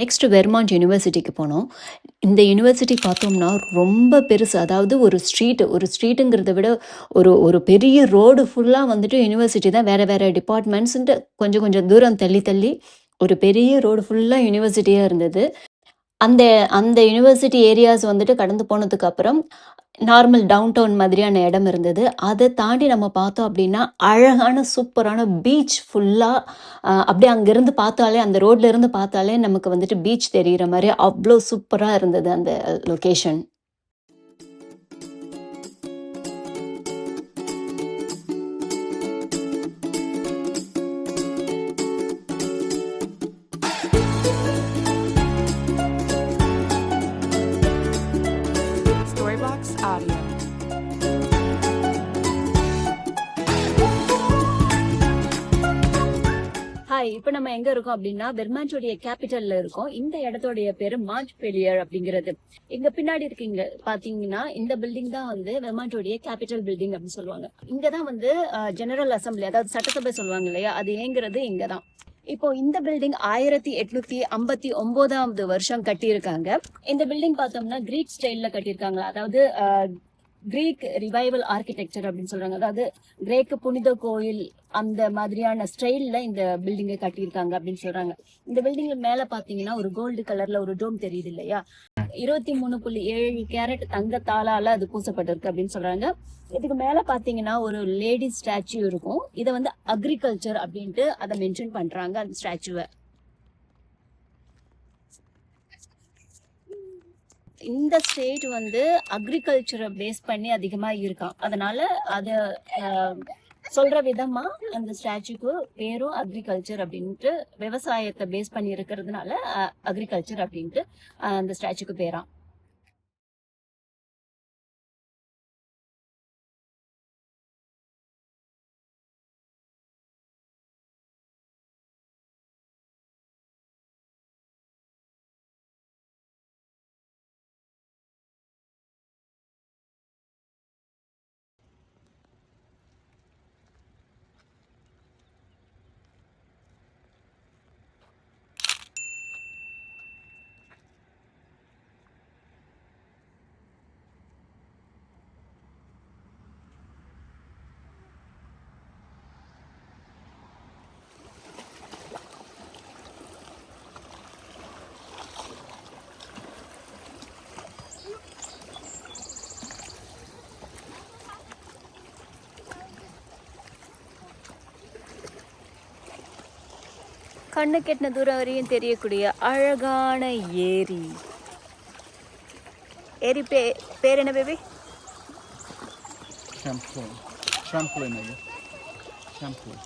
Next Vermont யூனிவர்சிட்டிக்கு போனோம். இந்த யூனிவர்சிட்டி பார்த்தோம்னா ரொம்ப பெருசு. அதாவது ஒரு ஸ்ட்ரீட்டுங்கிறத விட ஒரு ஒரு பெரிய ரோடு ஃபுல்லா வந்துட்டு யூனிவர்சிட்டி தான். வேற வேற டிபார்ட்மெண்ட்ஸ்ன்ட்டு கொஞ்சம் கொஞ்சம் தூரம் தள்ளி தள்ளி ஒரு பெரிய ரோடு ஃபுல்லா யூனிவர்சிட்டியா இருந்தது. அந்த அந்த யூனிவர்சிட்டி ஏரியாஸ் வந்துட்டு கடந்து போனதுக்கப்புறம், நார்மல் டவுன் டவுன் மாதிரியான இடம் இருந்தது. அத தாண்டி நம்ம பார்த்தோம் அப்படின்னா, அழகான சூப்பரான பீச் ஃபுல்லா அப்படியே அங்கேருந்து பார்த்தாலே அந்த ரோட்ல இருந்து பார்த்தாலே நமக்கு வந்துட்டு பீச் தெரியிற மாரி அவ்ளோ சூப்பரா இருந்தது அந்த லொகேஷன். Storybox Audio. ஹாய்! இப்ப நம்ம எங்க இருக்கோம் அப்படின்னா, வெர்மான்ட்டுடைய கேபிட்டல்ல இருக்கோம். இந்த இடத்தோடைய பேரு மாண்ட்பெலியர் அப்படிங்கிறது. இங்க பின்னாடி இருக்கீங்க பார்த்தீங்கன்னா, இந்த பில்டிங் தான் வந்து வெர்மான்ட்டுடைய கேபிட்டல் பில்டிங் அப்படின்னு சொல்லுவாங்க. இங்க தான் வந்து ஜெனரல் அசெம்பிளி அதாவது சட்டசபை சொல்லுவாங்க இல்லையா? அது இயங்குறது இங்க தான். இப்போ இந்த பில்டிங் 1859 வருஷம் கட்டியிருக்காங்க. இந்த பில்டிங் பார்த்தோம்னா கிரீக் ஸ்டைல்ல கட்டியிருக்காங்க. அதாவது கிரீக் ரிவைவல் ஆர்கிடெக்சர் அப்படின்னு சொல்றாங்க. அதாவது கிரேக்க புனித கோயில் அந்த மாதிரியான ஸ்டைல்ல இந்த பில்டிங்கை கட்டியிருக்காங்க அப்படின்னு சொல்றாங்க. இந்த பில்டிங்ல மேல பாத்தீங்கன்னா ஒரு கோல்டு கலர்ல ஒரு டோம் தெரியுது இல்லையா? 23.7 கேரட் தங்கத்தாலால அது பூசப்பட்டிருக்கு அப்படின்னு சொல்றாங்க. இதுக்கு மேல பாத்தீங்கன்னா ஒரு லேடி ஸ்டாச்சு இருக்கும். இதை வந்து அக்ரிகல்ச்சர் அப்படின்ட்டு அதை மென்ஷன் பண்றாங்க அந்த ஸ்டாச்சுவை. இந்த ஸ்டேட் வந்து அக்ரிகல்ச்சரை பேஸ் பண்ணி அதிகமா இருக்கான். அதனால அத சொல்ற விதமா அந்த ஸ்டாச்சுக்கு பேரும் அக்ரிகல்ச்சர் அப்படின்ட்டு, விவசாயத்தை பேஸ் பண்ணி இருக்கிறதுனால அக்ரிகல்ச்சர் அப்படின்ட்டு அந்த ஸ்டாச்சுக்கு பேராம். கண்ணு கெட்டின தூரம் வரையும் தெரியக்கூடிய அழகான ஏரி. ஏரி பேர் என்ன baby? Champlain. Champlain, I guess. Champlain.